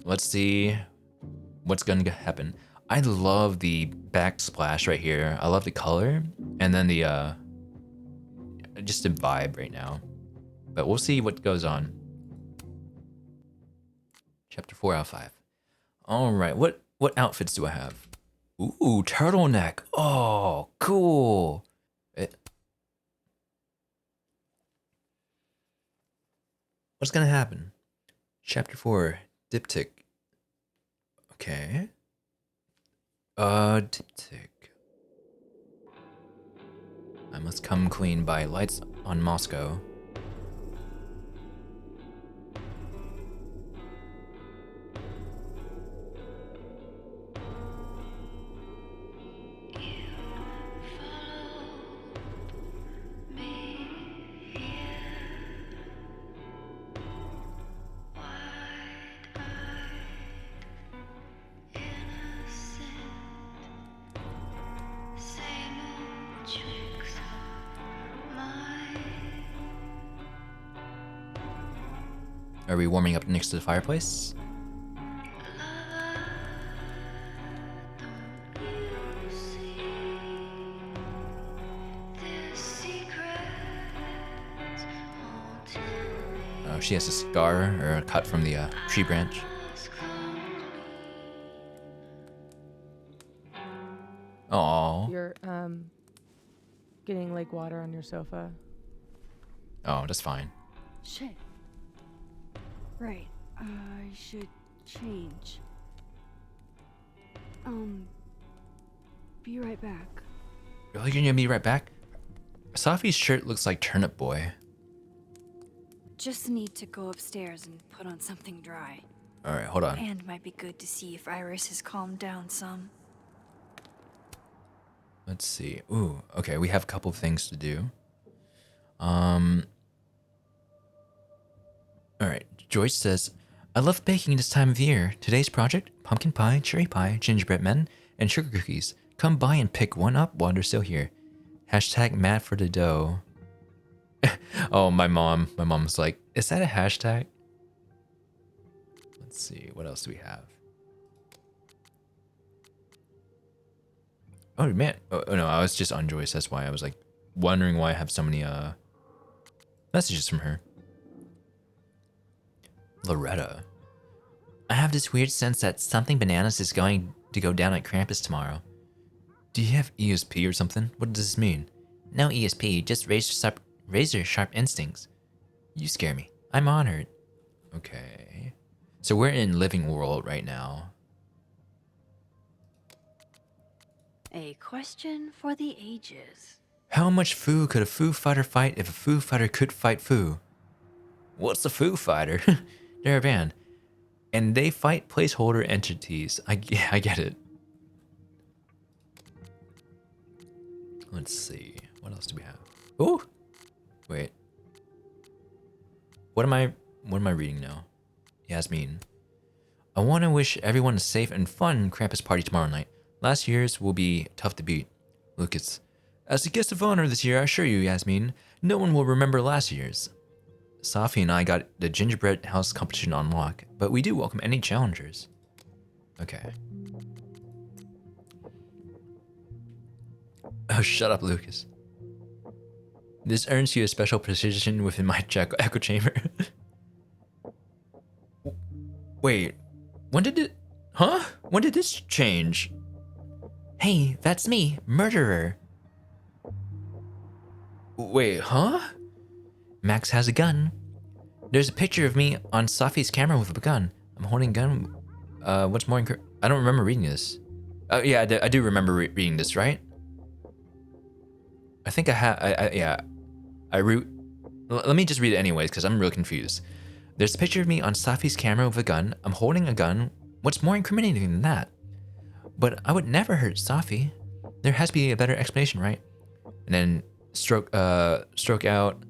Let's see what's gonna happen. I love the backsplash right here. I love the color, and then the just the vibe right now. But we'll see what goes on. Chapter 4 out of 5. All right, what outfits do I have? Ooh, turtleneck. Oh, cool. What's gonna happen? Chapter 4, Diptych. Okay. Diptych. I must come clean by lights on Moscow. Are we warming up next to the fireplace? Oh, she has a scar or a cut from the tree branch. Oh. You're getting lake water on your sofa. Oh, that's fine. Shit. Right. I should change. Be right back. Really gonna be right back? Safi's shirt looks like Turnip Boy. Just need to go upstairs and put on something dry. Alright, hold on. And might be good to see if Iris has calmed down some. Let's see. Ooh, okay, we have a couple of things to do. Alright, Joyce says, I love baking this time of year. Today's project, pumpkin pie, cherry pie, gingerbread men, and sugar cookies. Come by and pick one up while they're still here. Hashtag mad for the dough. Oh, my mom's like, is that a hashtag? Let's see, what else do we have? Oh man, oh no, I was just on Joyce, that's why I was like wondering why I have so many messages from her. Loretta. I have this weird sense that something bananas is going to go down at Krampus tomorrow. Do you have ESP or something? What does this mean? No ESP, just razor sharp instincts. You scare me. I'm honored. Okay. So we're in living world right now. A question for the ages. How much foo could a foo fighter fight if a foo fighter could fight foo? What's a foo fighter? They're a band. And they fight placeholder entities. I get it. Let's see. What else do we have? Oh! Wait. What am I reading now? Yasmin. I want to wish everyone a safe and fun Krampus party tomorrow night. Last year's will be tough to beat. Lucas. As a guest of honor this year, I assure you, Yasmin, no one will remember last year's. Safi and I got the gingerbread house competition on lock, but we do welcome any challengers. Okay. Oh, shut up, Lucas. This earns you a special position within my echo chamber. Wait, when did it... Huh? When did this change? Hey, that's me, murderer. Wait, huh? Max has a gun. There's a picture of me on Safi's camera with a gun. I'm holding a gun. What's more I don't remember reading this. Oh, yeah, I do remember reading this, right? I think I have... yeah. Let me just read it anyways, because I'm real confused. There's a picture of me on Safi's camera with a gun. I'm holding a gun. What's more incriminating than that? But I would never hurt Safi. There has to be a better explanation, right? And then stroke out.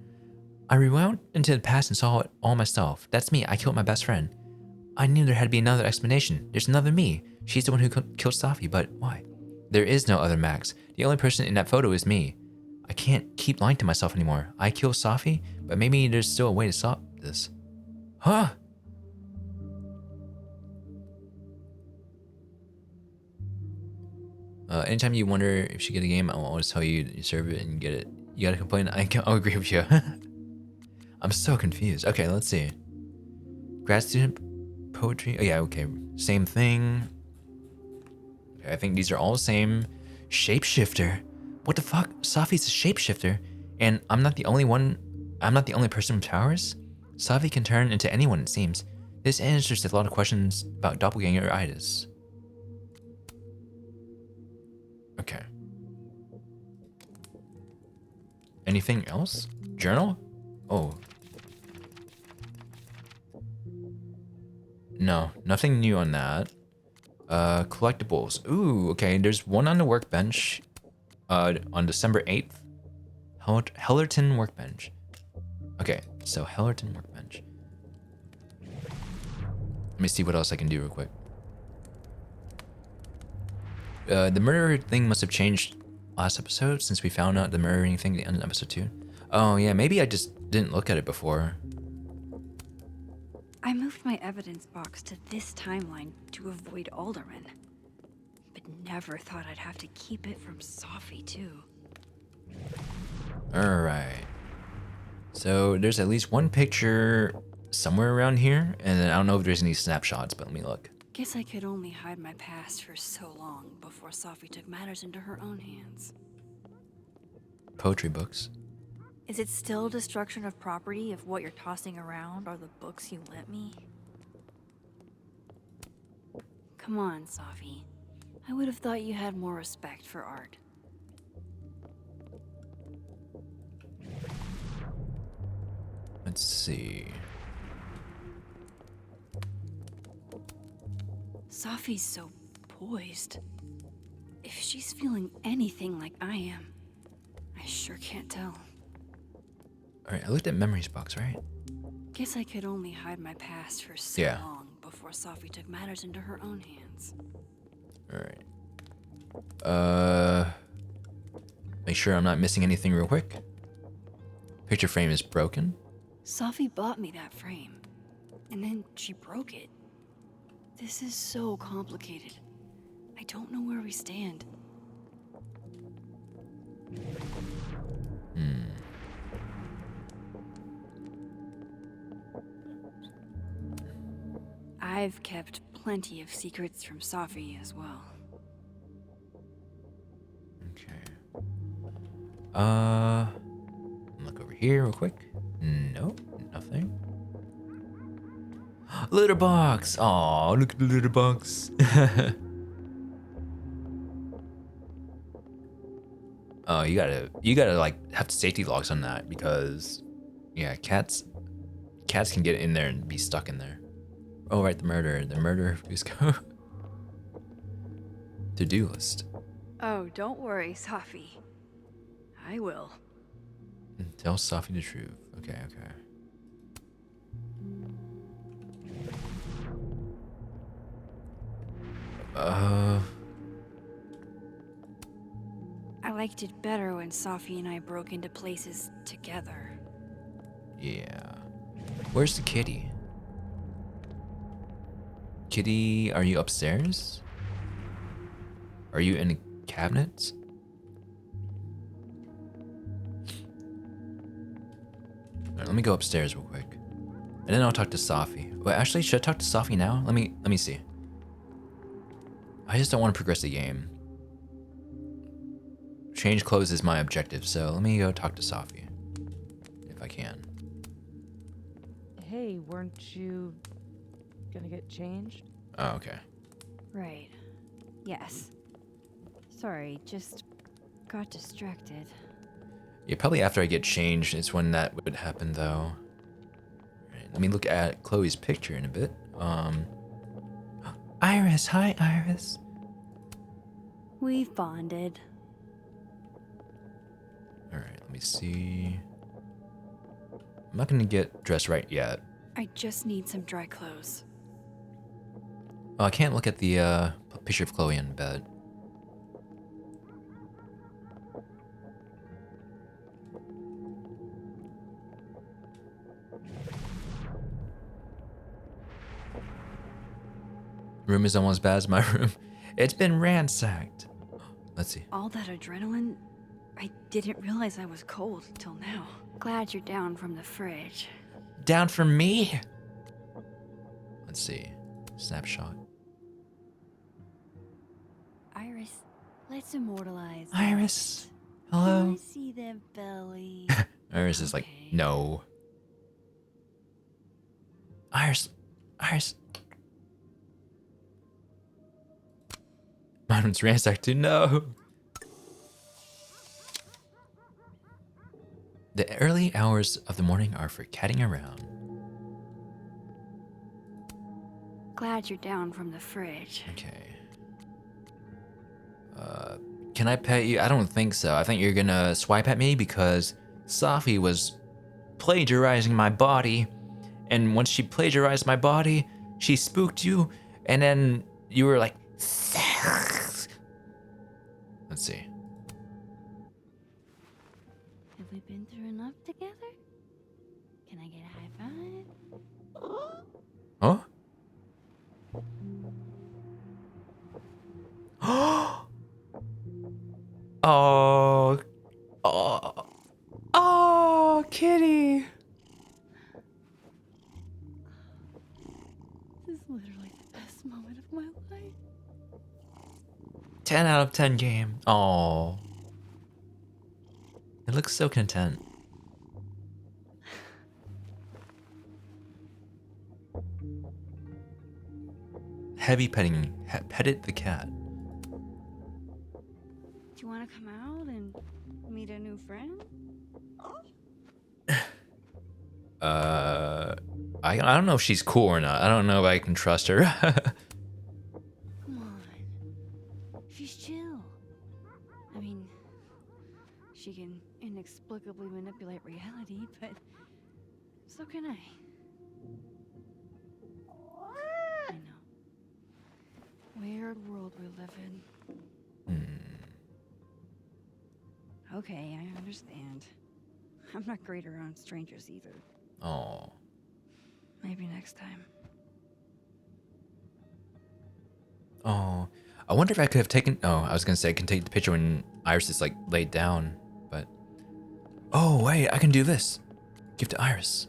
I rewound into the past and saw it all myself. That's me. I killed my best friend. I knew there had to be another explanation. There's another me. She's the one who killed Safi, but why? There is no other Max. The only person in that photo is me. I can't keep lying to myself anymore. I killed Safi, but maybe there's still a way to stop this. Huh? Anytime you wonder if you should get a game, I'll always tell you you serve it and you get it. You gotta complain. I'll agree with you. I'm so confused. Okay, let's see. Grad student poetry. Oh yeah, okay. Same thing. Okay, I think these are all the same. Shapeshifter. What the fuck? Safi's a shapeshifter, and I'm not the only one. I'm not the only person with powers. Safi can turn into anyone, it seems. This answers a lot of questions about doppelganger-itis. Okay. Anything else? Journal? Oh. No, nothing new on that. Collectibles. Ooh, okay. There's one on the workbench. On December 8th. Hellerton workbench. Okay, so Hellerton workbench. Let me see what else I can do real quick. The murder thing must have changed last episode since we found out the murdering thing at the end of episode 2. Oh yeah, maybe I just didn't look at it before. I moved my evidence box to this timeline to avoid Alderman. But never thought I'd have to keep it from Safi, too. Alright. So there's at least one picture somewhere around here, and then I don't know if there's any snapshots, but let me look. Guess I could only hide my past for so long before Safi took matters into her own hands. Poetry books. Is it still destruction of property if what you're tossing around are the books you lent me? Come on, Safi. I would have thought you had more respect for art. Let's see. Safi's so poised. If she's feeling anything like I am, I sure can't tell. Alright, I looked at memories box, right? Guess I could only hide my past for so long before Safi took matters into her own hands. Alright. Make sure I'm not missing anything real quick. Picture frame is broken. Safi bought me that frame, and then she broke it. This is so complicated. I don't know where we stand. I've kept plenty of secrets from Safi as well. Okay. Look over here real quick. Nope, nothing. Litter box! Aw, look at the litter box. Oh, you gotta like have safety locks on that because, yeah, cats can get in there and be stuck in there. Oh, right, the murder. Please go. To-do list. Oh, don't worry, Safi. I will. Tell Safi the truth. Okay. I liked it better when Safi and I broke into places together. Yeah. Where's the kitty? Kitty, are you upstairs? Are you in the cabinets? Alright, let me go upstairs real quick. And then I'll talk to Safi. Wait, actually, should I talk to Safi now? Let me see. I just don't want to progress the game. Change clothes is my objective, so let me go talk to Safi. If I can. Hey, weren't you gonna get changed? Oh, okay. Right. Yes. Sorry, just got distracted. Yeah, probably after I get changed is when that would happen, though. Right, let me look at Chloe's picture in a bit. Iris, hi, Iris. We've bonded. All right, let me see. I'm not gonna get dressed right yet. I just need some dry clothes. Oh, I can't look at the picture of Chloe in bed. Room is almost as bad as my room. It's been ransacked. Let's see. All that adrenaline, I didn't realize I was cold till now. Glad you're down from the fridge. Down for me? Let's see. Snapshot. Iris, let's immortalize Iris. that. Hello. I see that belly. Iris is like, Okay. no. Iris. Iris. Mine's ransacked too. No. The early hours of the morning are for catting around. Glad you're down from the fridge. Okay. Can I pet you? I don't think so. I think you're gonna swipe at me because Safi was plagiarizing my body. And once she plagiarized my body, she spooked you. And then you were like, let's see. Have we been through enough together? Can I get a high five? Huh? Oh, oh, oh, kitty. This is literally the best moment of my life. 10 out of 10 game. Oh, it looks so content. Heavy petting. Petted the cat. Do you want to come out and meet a new friend? I don't know if she's cool or not. I don't know if I can trust her. Come on. She's chill. I mean, she can inexplicably manipulate reality, but so can I. I know. Weird world we live in. Okay, I understand. I'm not great around strangers either. Oh. Maybe next time. Oh. I wonder if I could have taken. Oh, I was gonna say I can take the picture when Iris is like laid down, but. Oh wait, I can do this. Give to Iris.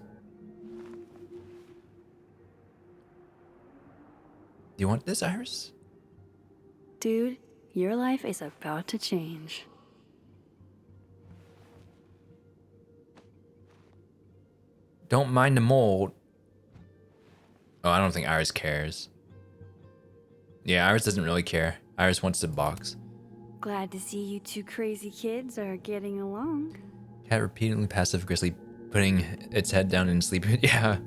Do you want this, Iris? Dude, your life is about to change. Don't mind the mold. Oh, I don't think Iris cares. Yeah, Iris doesn't really care. Iris wants the box. Glad to see you two crazy kids are getting along. Cat repeatedly passive-aggressively putting its head down and sleeping. Yeah.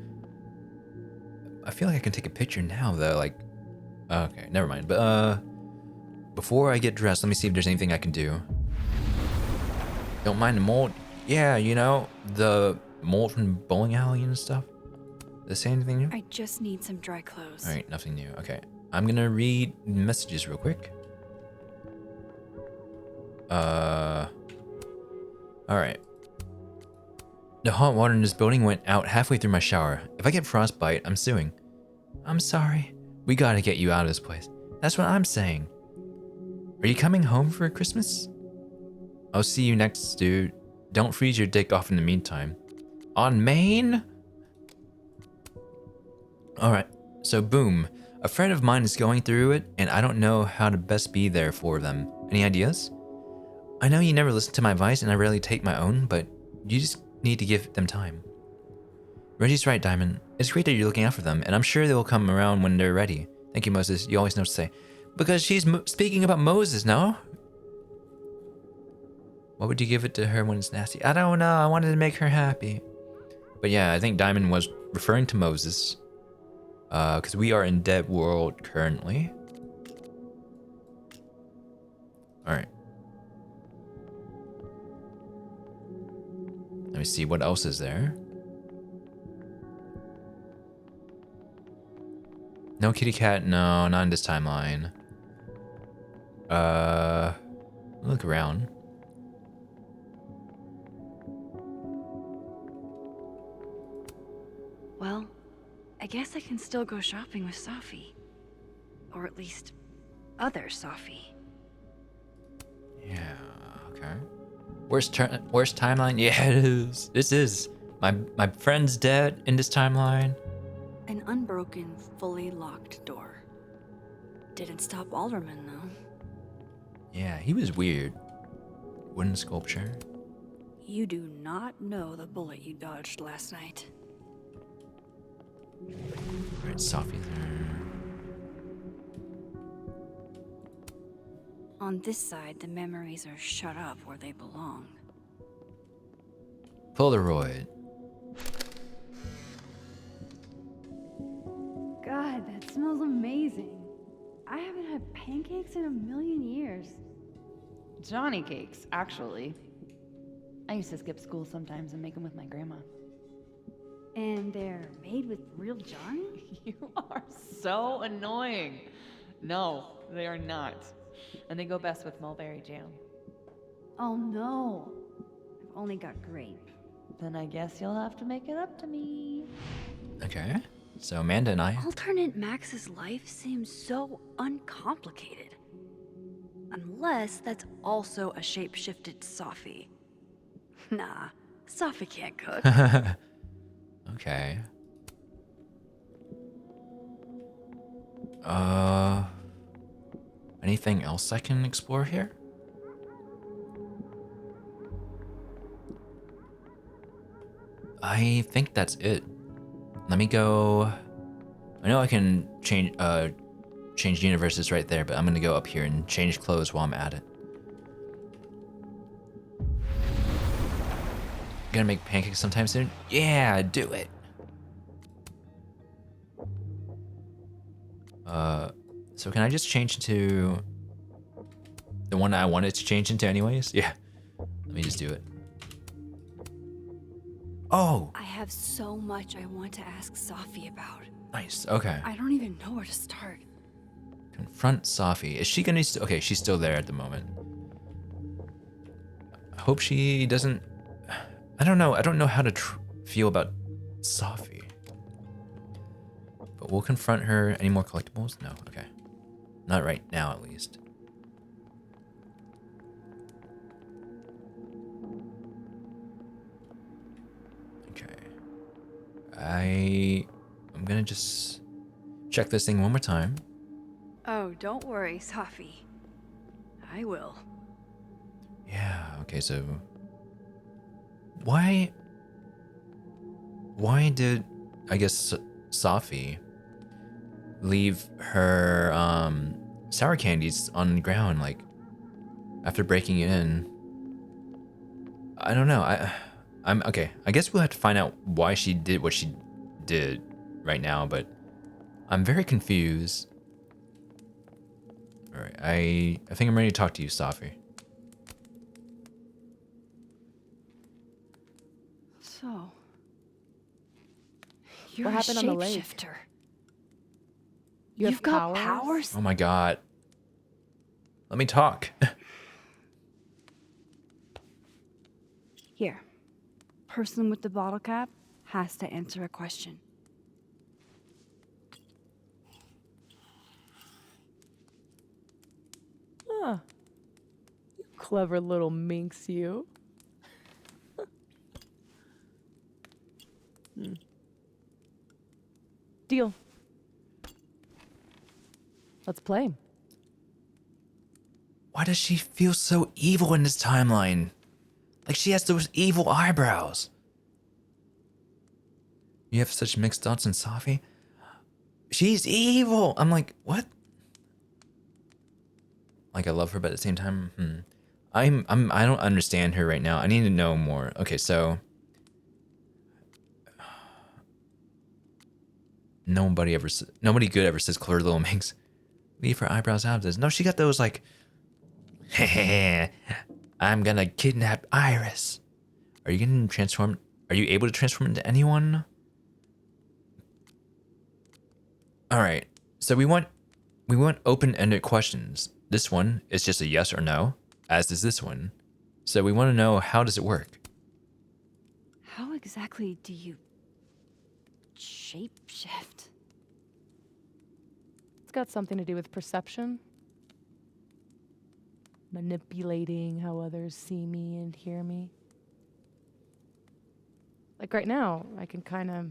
I feel like I can take a picture now, though. Like, okay, never mind. But, before I get dressed, let me see if there's anything I can do. Don't mind the mold. Yeah, you know, the mold from bowling alley and stuff. Did they say anything new? I just need some dry clothes. All right, nothing new. Okay, I'm gonna read messages real quick. All right. The hot water in this building went out halfway through my shower. If I get frostbite, I'm suing. I'm sorry. We gotta get you out of this place. That's what I'm saying. Are you coming home for Christmas? I'll see you next, dude. Don't freeze your dick off in the meantime. On Maine? Alright, so boom. A friend of mine is going through it, and I don't know how to best be there for them. Any ideas? I know you never listen to my advice, and I rarely take my own, but you just need to give them time. Reggie's right, Diamond. It's great that you're looking out for them, and I'm sure they will come around when they're ready. Thank you, Moses. You always know what to say. Because she's speaking about Moses, no? What would you give it to her when it's nasty? I don't know. I wanted to make her happy. But yeah, I think Diamond was referring to Moses. Because we are in Dead World currently. Alright. Let me see what else is there. No kitty cat? No, not in this timeline. Look around. Well, I guess I can still go shopping with Safi. Or at least, other Safi. Yeah, okay. Worst timeline? Yeah, it is. This is. My friend's dead in this timeline. An unbroken, fully locked door. Didn't stop Alderman, though. Yeah, he was weird. Wooden sculpture. You do not know the bullet you dodged last night. Alright, Sophie there. On this side, the memories are shut up where they belong. Polaroid. God, that smells amazing. I haven't had pancakes in a million years. Johnny cakes, actually. I used to skip school sometimes and make them with my grandma. And they're made with real Johnny? You are so annoying. No, they are not. And they go best with mulberry jam. Oh no. I've only got grape. Then I guess you'll have to make it up to me. Okay. So Amanda and I. Alternate Max's life seems so uncomplicated. Unless that's also a shape-shifted Sophie. Nah, Sophie can't cook. Okay. Anything else I can explore here? I think that's it. Let me go. I know I can change universes right there, but I'm gonna go up here and change clothes while I'm at it. Gonna make pancakes sometime soon? Yeah, do it. So can I just change into the one I wanted to change into anyways? Yeah. Let me just do it. Oh, I have so much I want to ask Sophie about. nice. Okay. I don't even know where to start. Confront Sophie. Is she gonna? Okay, she's still there at the moment. I hope she doesn't. I don't know. I don't know how to feel about Sophie. But we'll confront her. Any more collectibles? No. Okay. Not right now, at least. Okay. I'm gonna just check this thing one more time. Oh, don't worry, Sophie. I will. Yeah, okay, so why did I guess Sophie leave her sour candies on the ground like after breaking it in? I don't know. I'm okay. I guess we'll have to find out why she did what she did right now, but I'm very confused. All right, I think I'm ready to talk to you, Sophie. So, you're What happened a on the lake? shapeshifter. You You've have got powers? powers? Oh my god. Let me talk. Here. Person with the bottle cap has to answer a question. Huh. You clever little minx, you. Deal. Let's play. Why does she feel so evil in this timeline? Like she has those evil eyebrows. You have such mixed thoughts on Sophie? She's evil. I'm like, what? Like I love her, but at the same time, I don't understand her right now. I need to know more. Okay, so nobody good ever says clever little minx. Leave her eyebrows out of this. No, she got those like, I'm gonna kidnap Iris. Are you gonna transform? Are you able to transform into anyone? All right. So we want open-ended questions. This one is just a yes or no, as is this one. So we want to know, how does it work? How exactly do you shapeshift? It's got something to do with perception. manipulating how others see me and hear me. Like right now, I can kind of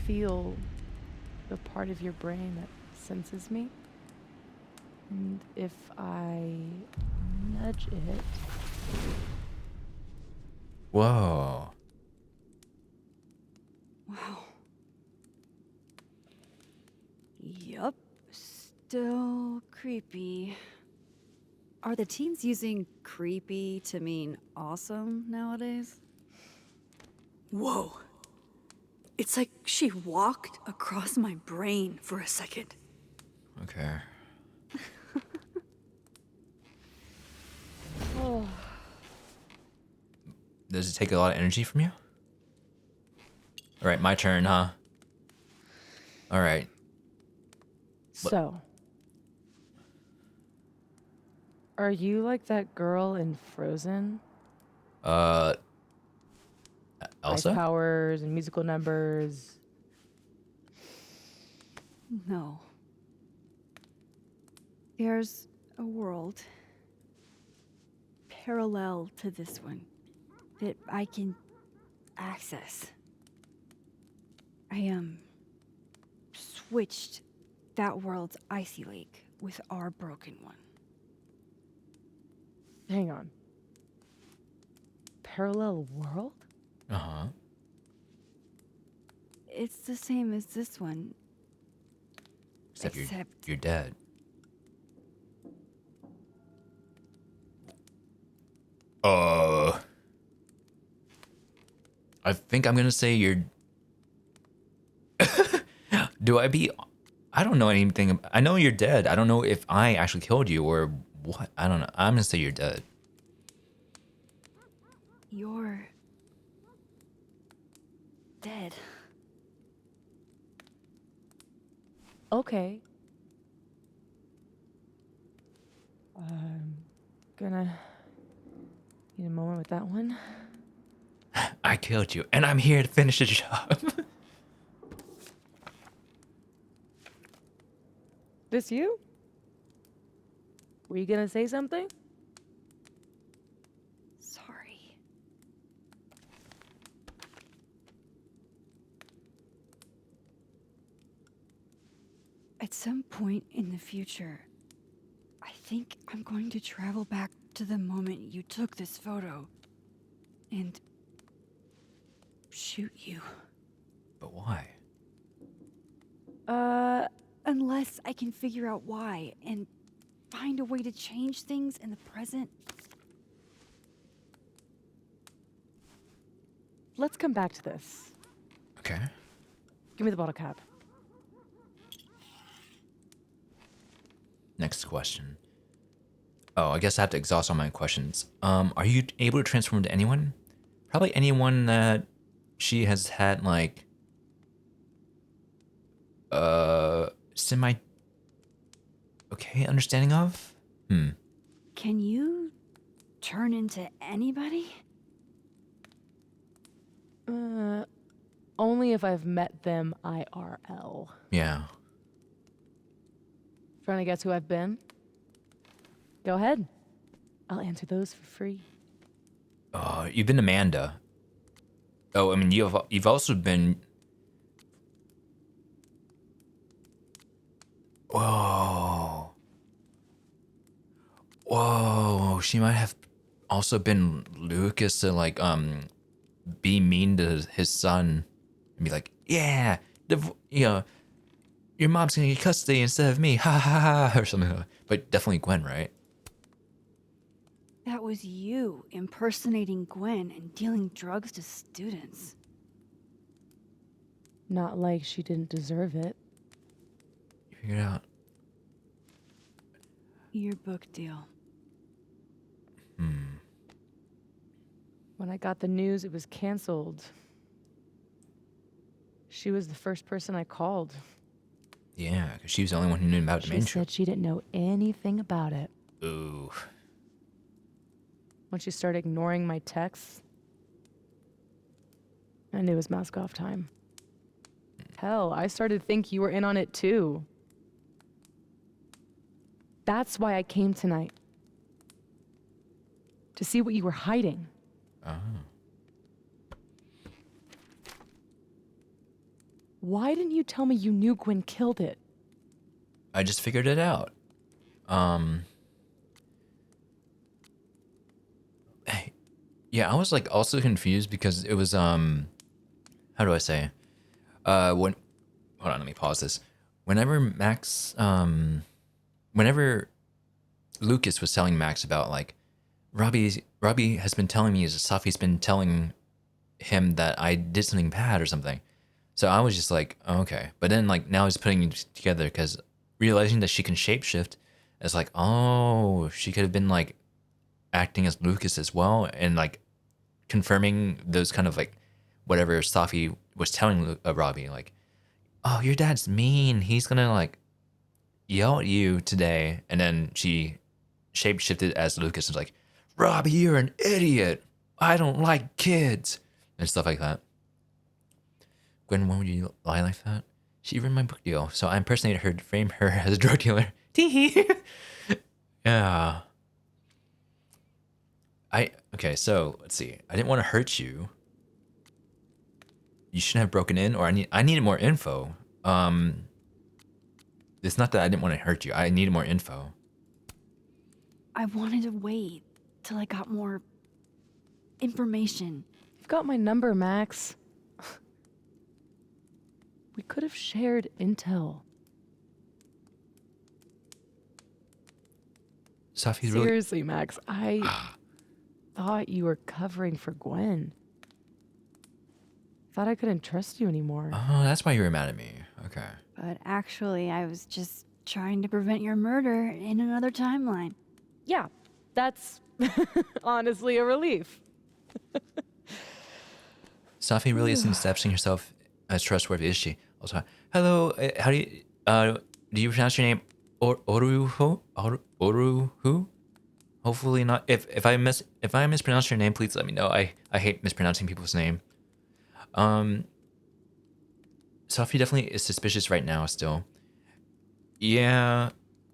feel the part of your brain that senses me. And if I nudge it, Whoa. Wow. Yup. Still creepy. Are the teens using creepy to mean awesome nowadays? Whoa. It's like she walked across my brain for a second. Okay. oh, Does it take a lot of energy from you? All right, my turn, huh? All right. so. Are you like that girl in Frozen? Ice Elsa? powers and musical numbers. No. There's a world parallel to this one that I can access. I switched that world's icy lake with our broken one. Hang on. Parallel world? Uh-huh. It's the same as this one. Except Except- you're dead. I think I'm gonna say you're. I don't know anything. I know you're dead. I don't know if I actually killed you or what. I don't know. I'm gonna say you're dead. You're dead. Okay. I'm gonna need a moment with that one. I killed you, and I'm here to finish the job. This you? Were you gonna say something? Sorry. At some point in the future, I think I'm going to travel back to the moment you took this photo and shoot you. But why? Unless I can figure out why and find a way to change things in the present. Let's come back to this. Okay. Give me the bottle cap. Next question. Oh, I guess I have to exhaust all my questions. Are you able to transform to anyone? Probably anyone that she has had like semi okay understanding of? Can you turn into anybody? Only if I've met them IRL. Yeah. Trying to guess who I've been? Go ahead. I'll answer those for free. You've been Amanda. Oh, I mean you've also been. Whoa. Whoa. She might have also been Lucas to like be mean to his son and be like, yeah, your mom's gonna get custody instead of me, ha ha ha, or something like that. But definitely Gwen, right? That was you impersonating Gwen and dealing drugs to students. Not like she didn't deserve it. You figured it out. Your book deal. When I got the news it was canceled, she was the first person I called. Yeah, because she was the only one who knew about She dementia. said she didn't know anything about it. Ooh. When she started ignoring my texts, I knew it was mask off time. Hell, I started to think you were in on it too. That's why I came tonight. To see what you were hiding. Oh. Why didn't you tell me you knew Gwen killed it? I just figured it out. Yeah, I was like also confused because it was how do I say? When hold on, let me pause this. Whenever whenever Lucas was telling Max about like Robbie has been telling me, Safi's been telling him that I did something bad or something. So I was just like, oh, okay. But then like now he's putting it together because realizing that she can shapeshift, it's like, oh, she could have been like acting as Lucas as well, and like confirming those kind of like whatever Safi was telling Robbie, like, oh, your dad's mean. He's gonna like yell at you today. And then she shapeshifted as Lucas and was like, Robbie, you're an idiot. I don't like kids and stuff like that. Gwen, why would you lie like that? She ruined my book deal, so I impersonated her to frame her as a drug dealer. Tee Yeah. Okay, so let's see. I didn't want to hurt you. You shouldn't have broken in, or I needed more info. It's not that I didn't want to hurt you. I needed more info. I wanted to wait till I got more information. You've got my number, Max. We could have shared intel. Safi's really... Seriously, Max, I thought you were covering for Gwen. Thought I couldn't trust you anymore. Oh, that's why you were mad at me. Okay. But actually, I was just trying to prevent your murder in another timeline. Yeah, that's honestly a relief. Safi really isn't establishing herself as trustworthy, is she? Also, hello, how do you pronounce your name? Oruhu? Oruhu? Hopefully not. If I mispronounce your name, please let me know. I hate mispronouncing people's name. Safi definitely is suspicious right now still. Yeah,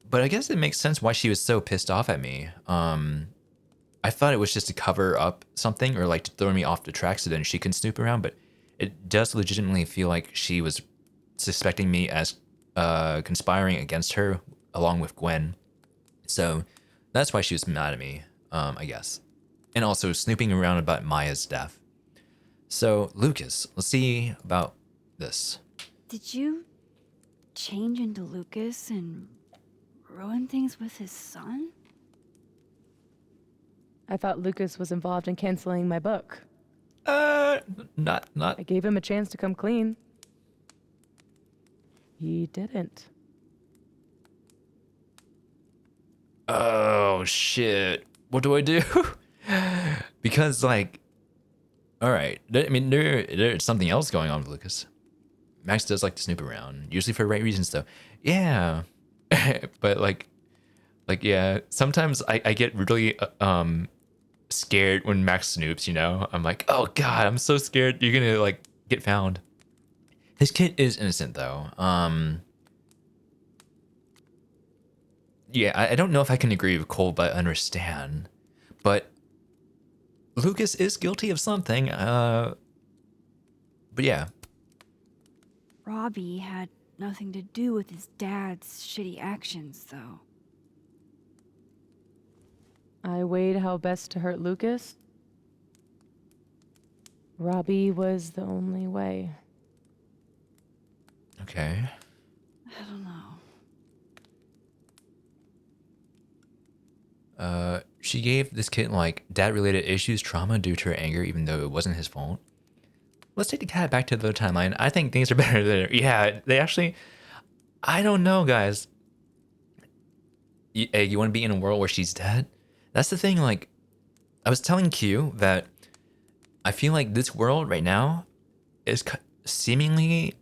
but I guess it makes sense why she was so pissed off at me. I thought it was just to cover up something or like to throw me off the track so then she can snoop around, but it does legitimately feel like she was suspecting me as conspiring against her along with Gwen. So that's why she was mad at me, I guess. And also snooping around about Maya's death. So, Lucas, let's see about this. Did you change into Lucas and ruin things with his son? I thought Lucas was involved in canceling my book. Not. I gave him a chance to come clean. He didn't. Oh, shit. What do I do? Because, like, all right. I mean, there's something else going on with Lucas. Max does like to snoop around, usually for the right reasons, though. Yeah. But, like, yeah, sometimes I get really scared when Max snoops, you know? I'm like, oh, God, I'm so scared you're going to, like, get found. His kid is innocent, though. Yeah, I don't know if I can agree with Cole, but understand. But Lucas is guilty of something. But yeah. Robbie had nothing to do with his dad's shitty actions, though. I weighed how best to hurt Lucas. Robbie was the only way. Okay. I don't know. She gave this kid like dad-related issues, trauma due to her anger, even though it wasn't his fault. Let's take the cat back to the timeline. I think things are better there. Yeah, they actually. I don't know, guys. You want to be in a world where she's dead? That's the thing. Like, I was telling Q that I feel like this world right now is seemingly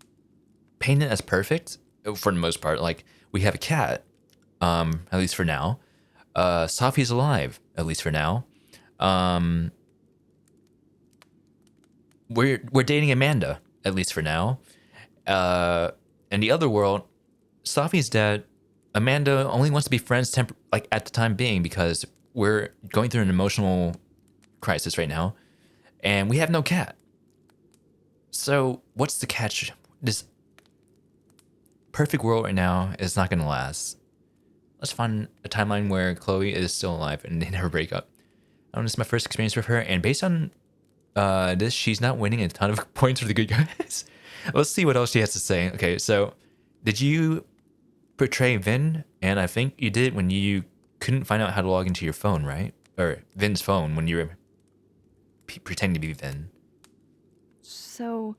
painted as perfect for the most part. Like, we have a cat, at least for now. Safi's alive, at least for now. We're dating Amanda, at least for now. In the other world, Safi's dead. Amanda only wants to be friends like at the time being because we're going through an emotional crisis right now, and we have no cat. So what's the catch? This perfect world right now is not gonna last. Let's find a timeline where Chloe is still alive and they never break up. This is my first experience with her, and based on this, she's not winning a ton of points for the good guys. Let's see what else she has to say. Okay, so did you portray Vin? And I think you did when you couldn't find out how to log into your phone, right? Or Vin's phone when you were pretending to be Vin. So,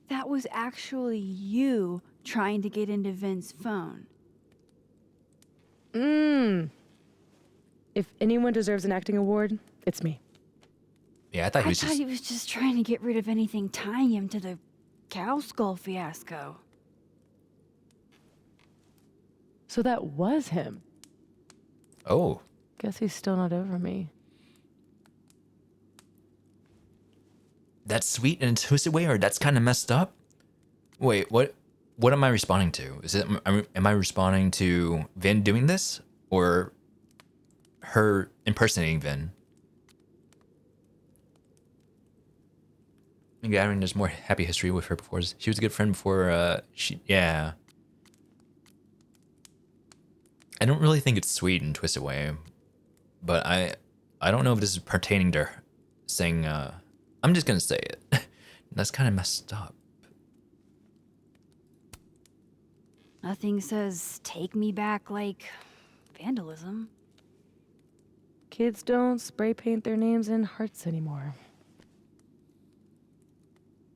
that was actually you trying to get into Vin's phone. If anyone deserves an acting award, it's me. Yeah, I thought He was just trying to get rid of anything tying him to the cow skull fiasco. So that was him. Oh, Guess he's still not over me. that's sweet in a twisted way, or that's kind of messed up. Wait, what? What am I responding to? Is it am I responding to Vin doing this, or her impersonating Vin? I'm gathering there's more happy history with her before. She was a good friend before. Yeah. I don't really think it's sweet in a twisted way, but I don't know if this is pertaining to her saying. I'm just gonna say it. That's kind of messed up. Nothing says take me back like vandalism. Kids don't spray paint their names in hearts anymore.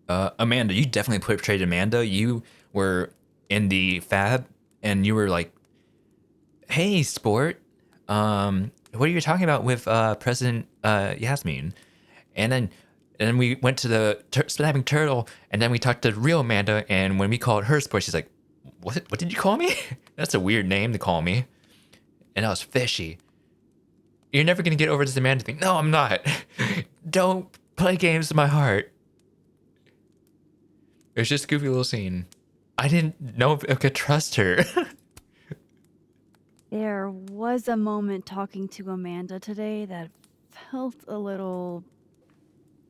Amanda, you definitely portrayed Amanda. You were in the fab, and you were like, "Hey, sport, what are you talking about with President Yasmin?" And then we went to the snapping turtle, and then we talked to real Amanda. And when we called her sport, she's like, "What did you call me?" That's a weird name to call me. And I was fishy. You're never gonna get over this Amanda thing. No, I'm not. Don't play games with my heart. It was just a goofy little scene. I didn't know if I could trust her. There was a moment talking to Amanda today that felt a little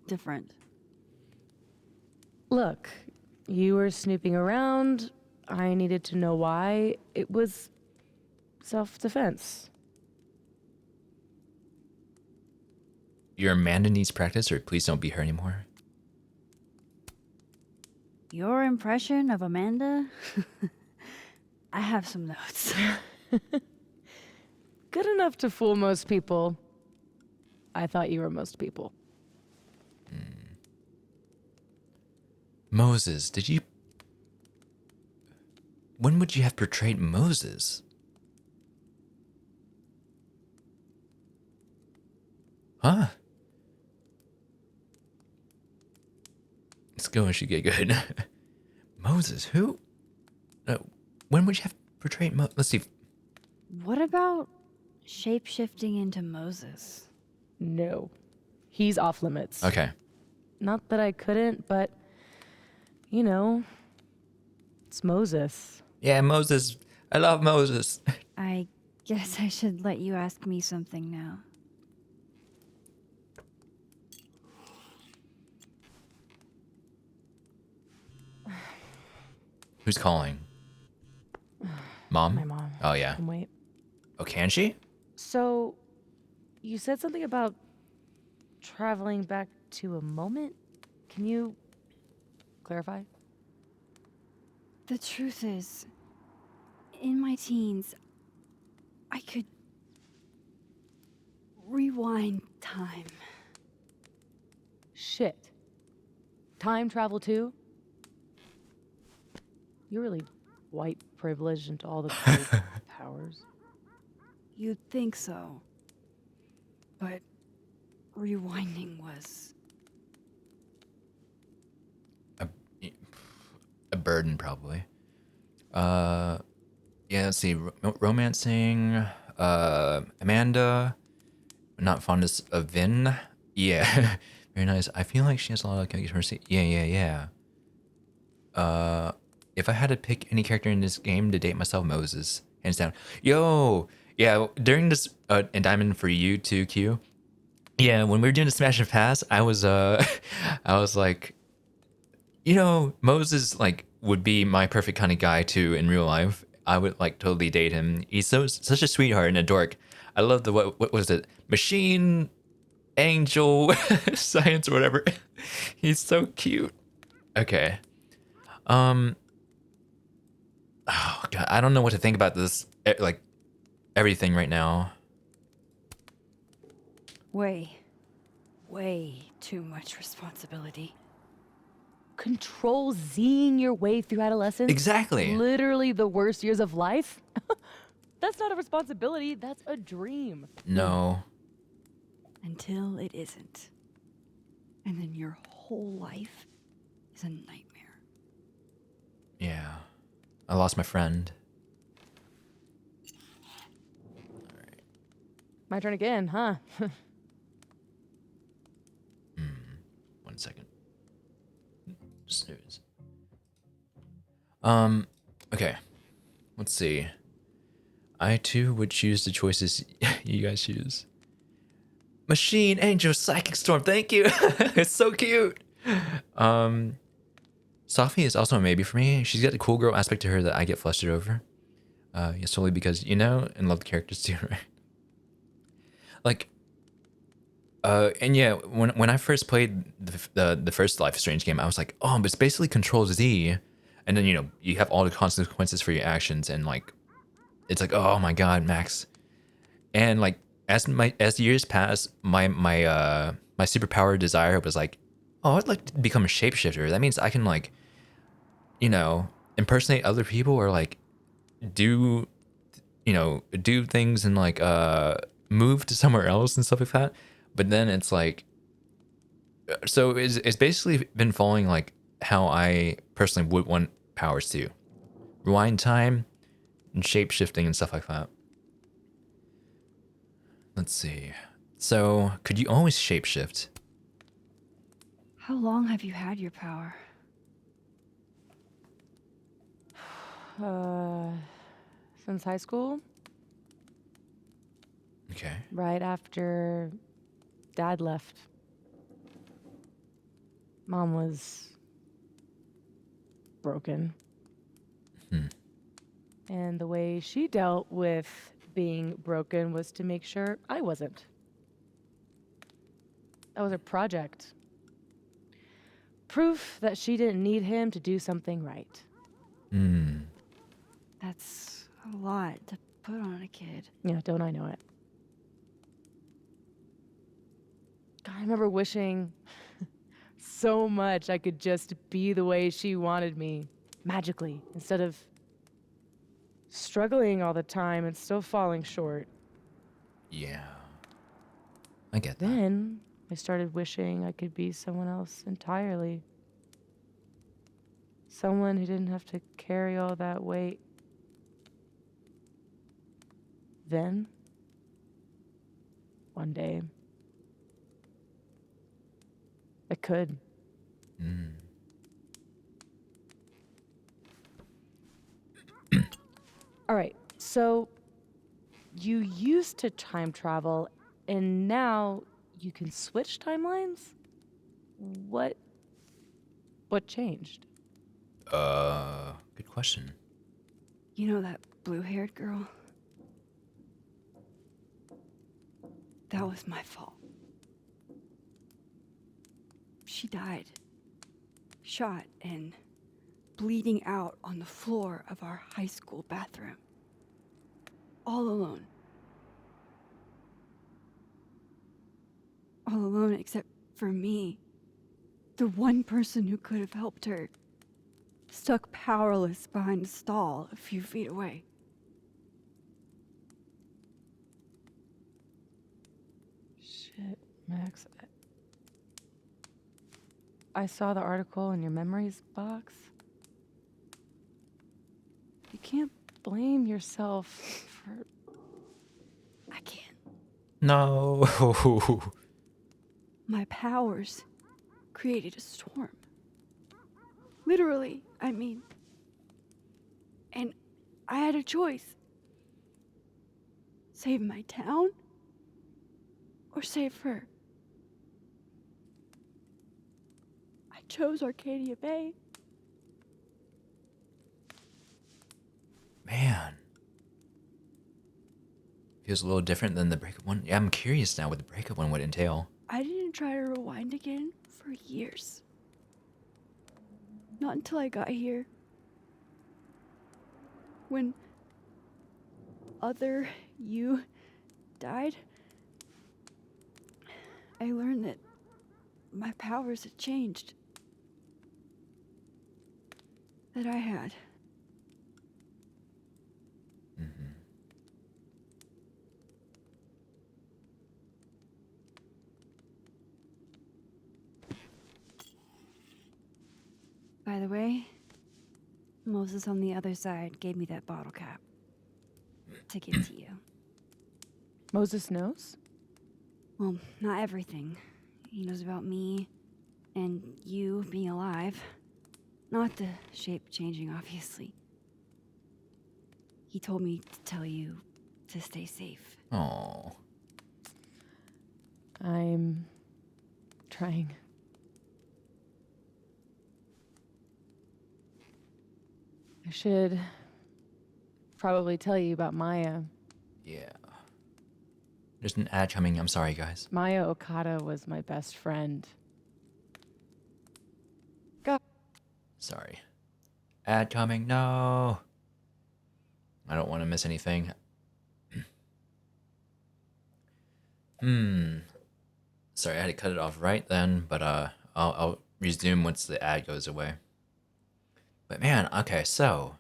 different. Look, you were snooping around. I needed to know why. It was self-defense. Your Amanda needs practice, or please don't be her anymore. Your impression of Amanda? I have some notes. Good enough to fool most people. I thought you were most people. Moses, did you... When would you have portrayed Moses? Huh? Let's go and she get good. Moses, who? When would you have portrayed Let's see. What about shape-shifting into Moses? No. He's off limits. Okay. Not that I couldn't, but, you know, it's Moses. Yeah, Moses. I love Moses. I guess I should let you ask me something now. Who's calling? Mom? My mom. Oh, yeah. Can wait. Oh, can she? So, you said something about traveling back to a moment? Can you clarify? The truth is, in my teens, I could rewind time. Shit. Time travel too? You're really white privileged into all the cool powers. You'd think so. But rewinding was... A burden, probably. Yeah, let's see. Romancing. Amanda. Not fondest of Vin. Yeah. Very nice. I feel like she has a lot of mercy. Yeah. If I had to pick any character in this game to date myself, Moses. hands down. Yo, yeah. During this indictment for you too, Q. Yeah, when we were doing the Smash and Pass, I was I was like, Moses like would be my perfect kind of guy too in real life. I would like totally date him. He's such a sweetheart and a dork. I love the what was it? Machine angel science or whatever. He's so cute. Okay. Oh god, I don't know what to think about this like everything right now. Way too much responsibility. Control Zing your way through adolescence? Exactly. Literally the worst years of life? That's not a responsibility, that's a dream. No. Until it isn't. And then your whole life is a nightmare. Yeah. I lost my friend. My turn again, huh? 1 second. Snooze. Okay. Let's see. I too would choose the choices you guys choose. Machine Angel Psychic Storm, thank you. It's so cute. Sophie is also a maybe for me. She's got a cool girl aspect to her that I get flustered over. Yeah, solely because, and love the characters too, right? Like, and yeah, when I first played the first Life is Strange game, I was like, oh, but it's basically Control Z, and then you have all the consequences for your actions, and like, it's like, oh my god, Max, and like as years pass, my superpower desire was like, oh, I'd like to become a shapeshifter. That means I can like, impersonate other people or like do things and like move to somewhere else and stuff like that. But then it's like, so it's basically been following like how I personally would want powers to rewind time and shape shifting and stuff like that. Let's see. So could you always shapeshift? How long have you had your power? Since high school, Okay. right after Dad left. Mom was broken. And the way she dealt with being broken was to make sure I wasn't. That was her project. Proof that she didn't need him to do something right. That's a lot to put on a kid. Yeah, don't I know it? God, I remember wishing so much I could just be the way she wanted me, magically, instead of struggling all the time and still falling short. Yeah. I get that. Then I started wishing I could be someone else entirely. Someone who didn't have to carry all that weight. Then, one day, I could. All right, so you used to time travel, and now you can switch timelines? What changed? Good question. You know that blue-haired girl? That was my fault. She died. Shot and bleeding out on the floor of our high school bathroom. All alone. All alone except for me. The one person who could have helped her. Stuck powerless behind a stall a few feet away. Shit, Max. I saw the article in your memories box. You can't blame yourself for... I can't. No. My powers created a storm. Literally, I mean. And I had a choice. Save my town? Or save her? I chose Arcadia Bay. Man. Feels a little different than the breakup one. Yeah, I'm curious now what the breakup one would entail. I didn't try to rewind again for years. Not until I got here. When other you died, I learned that my powers had changed. That I had. Mm-hmm. By the way, Moses on the other side gave me that bottle cap to give to you. Moses knows? Well, not everything. He knows about me and you being alive. Not the shape changing, obviously. He told me to tell you to stay safe. Oh. I'm trying. I should probably tell you about Maya. Yeah. There's an ad coming. I'm sorry, guys. Maya Okada was my best friend. Sorry. Ad coming. No. I don't want to miss anything. Sorry, I had to cut it off right then, but I'll resume once the ad goes away. But man, okay, so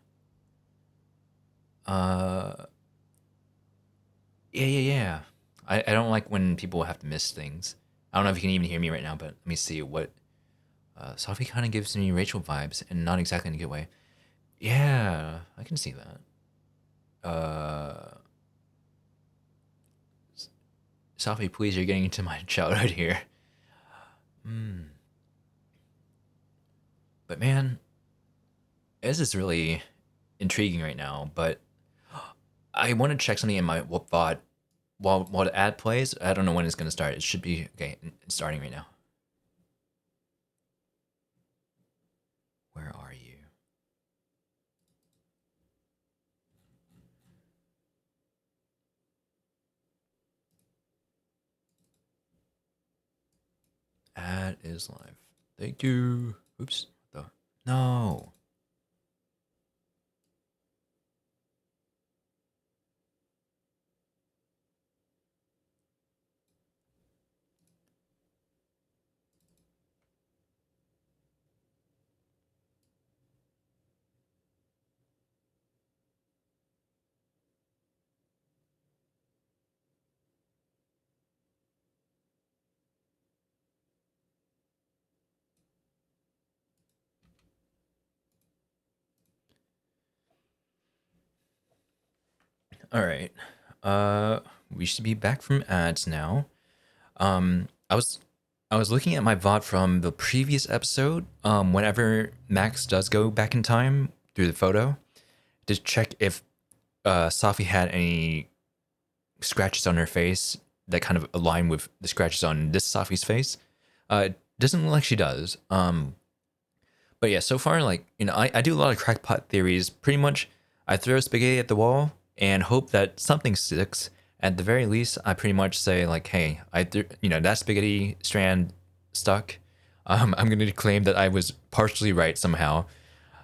yeah. I don't like when people have to miss things. I don't know if you can even hear me right now, but let me see what Sophie kind of gives me Rachel vibes, and not exactly in a good way. Yeah, I can see that. Sophie, please, you're getting into my childhood here. But man, this is really intriguing right now. But I want to check something in my VOD while the ad plays. I don't know when it's gonna start. It should be okay. It's starting right now. Where are you? Ad is live. Thank you. Oops. No. All right. We should be back from ads now. I was looking at my VOD from the previous episode. Whenever Max does go back in time through the photo, to check if Safi had any scratches on her face that kind of align with the scratches on this Safi's face. It doesn't look like she does. But yeah, so far, like, you know, I do a lot of crackpot theories. Pretty much, I throw spaghetti at the wall and hope that something sticks. At the very least, I pretty much say like, hey, that spaghetti strand stuck. I'm going to claim that I was partially right somehow.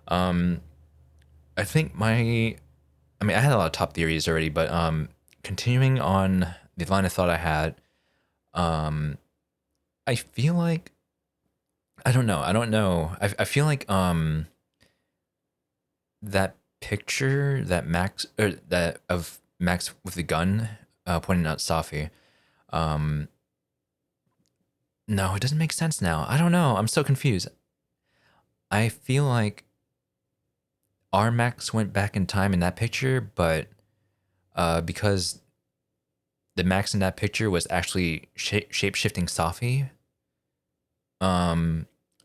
I think I had a lot of top theories already, but continuing on the line of thought I had, I feel like, I don't know. I feel like that picture that Max of Max with the gun pointing out Safi. No, it doesn't make sense now. I don't know. I'm so confused. I feel like our Max went back in time in that picture, but because the Max in that picture was actually shape-shifting Safi,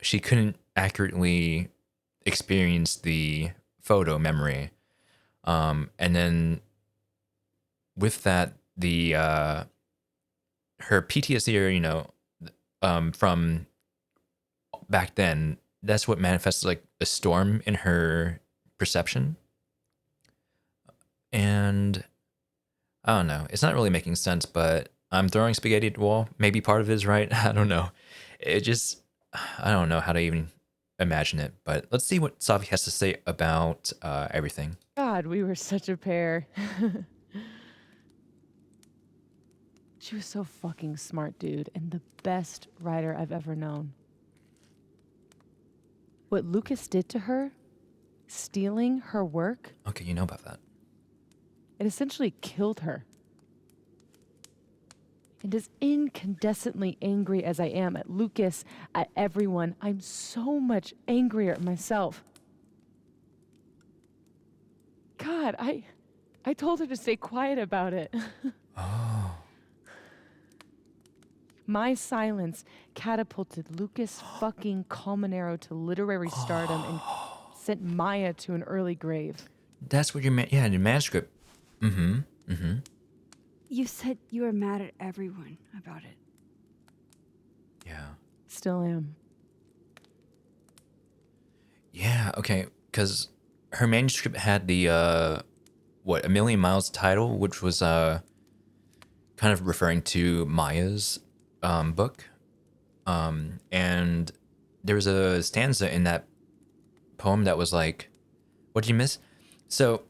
she couldn't accurately experience the photo memory. And then with that, the her PTSD, or from back then, that's what manifests like a storm in her perception. And I don't know, it's not really making sense, but I'm throwing spaghetti at the wall. Maybe part of it is right. I don't know. It just, I don't know how to even imagine it. But let's see what Safi has to say about everything. God, we were such a pair. She was so fucking smart, dude, and the best writer I've ever known. What Lucas did to her, stealing her work, Okay, you know about that. it essentially killed her. And as incandescently angry as I am at Lucas, at everyone, I'm so much angrier at myself. God, I told her to stay quiet about it. Oh. My silence catapulted Lucas fucking Colmenero to literary stardom and sent Maya to an early grave. That's what your manuscript. Mm-hmm. You said you were mad at everyone about it. Yeah. Still am. Yeah, okay, because her manuscript had the, A Million Miles title, which was kind of referring to Maya's book. And there was a stanza in that poem that was like, what did you miss? So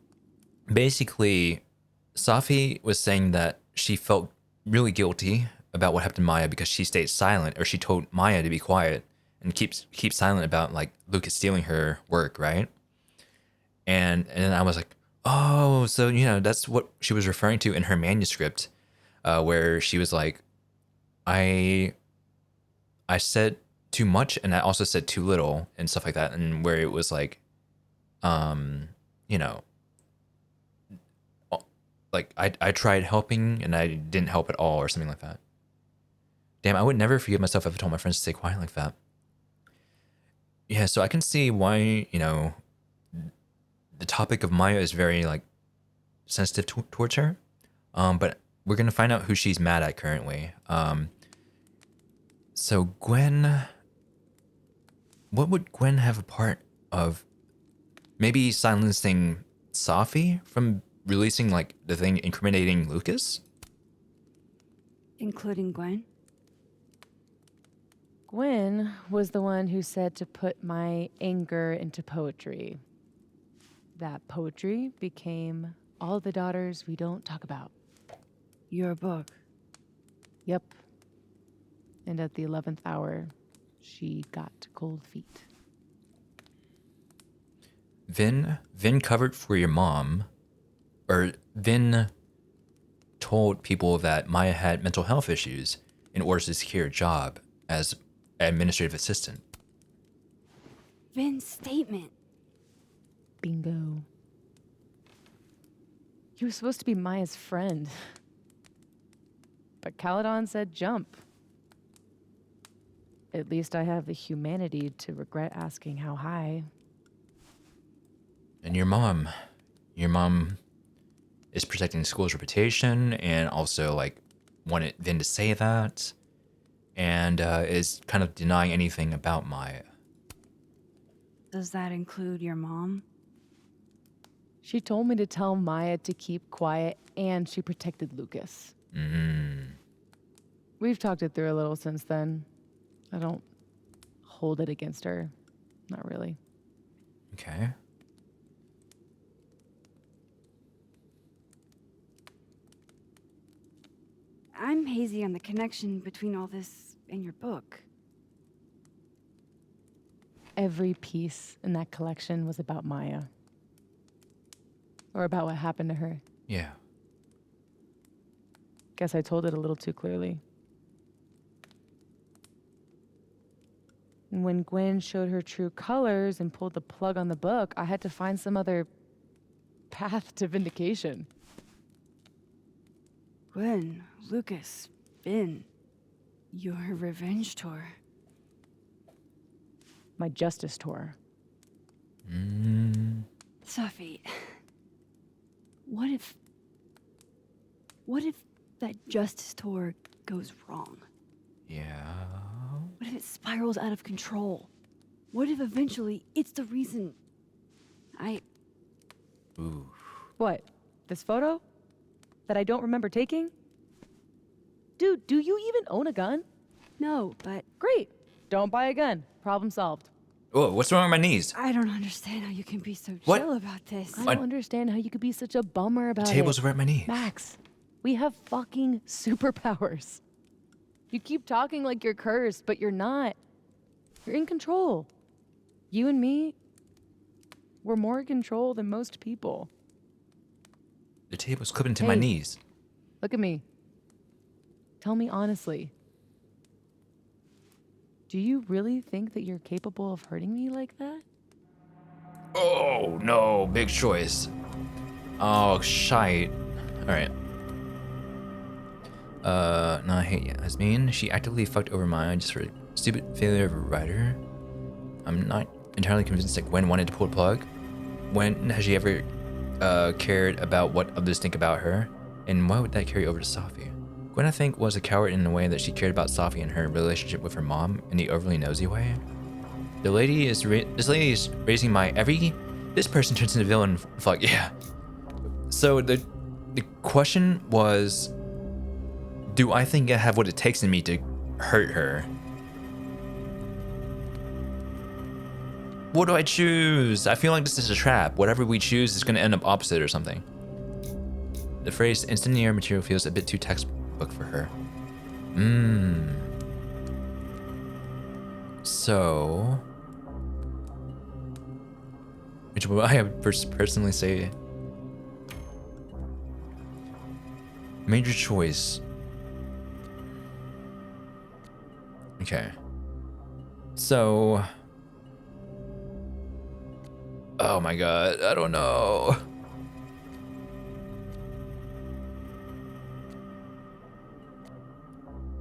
basically, Safi was saying that she felt really guilty about what happened to Maya because she stayed silent, or she told Maya to be quiet and keep silent about like Lucas stealing her work, right? And then I was like, oh, so that's what she was referring to in her manuscript, where she was like, I said too much and I also said too little and stuff like that, and where it was like, you know, like I tried helping and I didn't help at all or something like that. Damn, I would never forgive myself if I told my friends to stay quiet like that. Yeah, so I can see why, the topic of Maya is very like sensitive towards her. But we're gonna find out who she's mad at currently. So Gwen, what would Gwen have a part of? Maybe silencing Safi from releasing like the thing incriminating Lucas? Including Gwen? Gwen was the one who said to put my anger into poetry. That poetry became All the Daughters We Don't Talk About. Your book. Yep. And at the 11th hour, she got cold feet. Vin covered for your mom, or Vin told people that Maya had mental health issues in order to secure a job as administrative assistant. Vin's statement. Bingo. He was supposed to be Maya's friend. But Caledon said jump. At least I have the humanity to regret asking how high. And your mom is protecting the school's reputation and also like wanted Vin to say that, and is kind of denying anything about Maya. Does that include your mom? She told me to tell Maya to keep quiet, and she protected Lucas. We've talked it through a little since then. I don't hold it against her. Not really. Okay. I'm hazy on the connection between all this and your book. Every piece in that collection was about Maya. Or about what happened to her. Yeah. Guess I told it a little too clearly. And when Gwen showed her true colors and pulled the plug on the book, I had to find some other path to vindication. Gwen, Lucas, Vin, your revenge tour. My justice tour. Safi, what if that justice tour goes wrong? Yeah. What if it spirals out of control? What if eventually it's the reason Ooh. What? This photo? That I don't remember taking? Dude, do you even own a gun? No, but Great. Don't buy a gun. Problem solved. Whoa, what's wrong with my knees? I don't understand how you can be so What? chill about this. I don't understand how you could be such a bummer about The it. tables are at my knees. Max, we have fucking superpowers. You keep talking like you're cursed, but you're not. You're in control. You and me, we're more in control than most people. The table's clipping to my Hey. knees. Look at me. Tell me honestly. Do you really think that you're capable of hurting me like that? Oh no, big choice. Oh shite. Alright. No, I hate Yasmin. She actively fucked over mine just for a stupid failure of a writer. I'm not entirely convinced that Gwen wanted to pull the plug. When has she ever cared about what others think about her? And why would that carry over to Safi? Gwen, I think, was a coward in the way that she cared about Safi and her relationship with her mom in the overly nosy way. This lady is raising my this person turns into villain. Fuck yeah. So the question was, do I think I have what it takes in me to hurt her? What do I choose? I feel like this is a trap. Whatever we choose is going to end up opposite or something. The phrase instantaneous material feels a bit too textbook for her. So, which will I personally say? Major choice. Okay. So, oh my god, I don't know.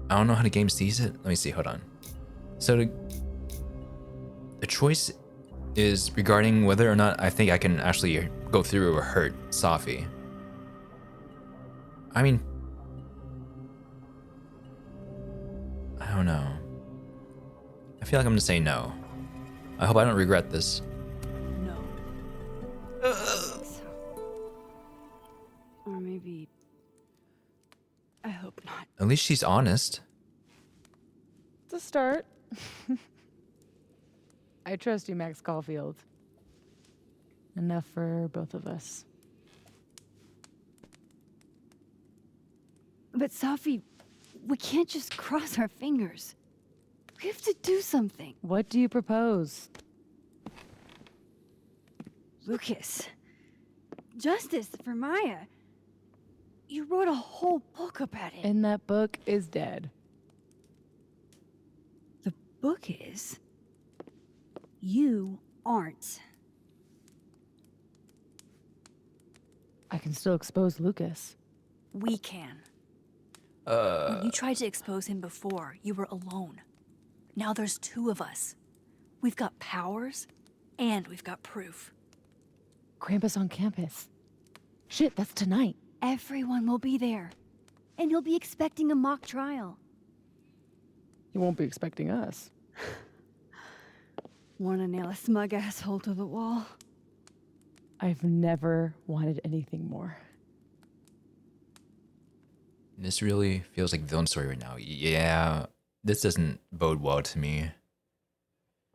I don't know how the game sees it. Let me see, hold on. So the choice is regarding whether or not I think I can actually go through or hurt Safi. I mean, I don't know. I feel like I'm gonna say no. I hope I don't regret this. No. I think so. Or maybe. I hope not. At least she's honest. It's a start. I trust you, Max Caulfield. Enough for both of us. But Safi, we can't just cross our fingers. We have to do something. What do you propose? Lucas. Justice for Maya. You wrote a whole book about it. And that book is dead. The book is. You aren't. I can still expose Lucas. We can. When you tried to expose him before, you were alone. Now there's two of us. We've got powers, and we've got proof. Krampus on campus. Shit, that's tonight. Everyone will be there. And he'll be expecting a mock trial. He won't be expecting us. Wanna nail a smug asshole to the wall? I've never wanted anything more. This really feels like villain story right now. Yeah, this doesn't bode well to me.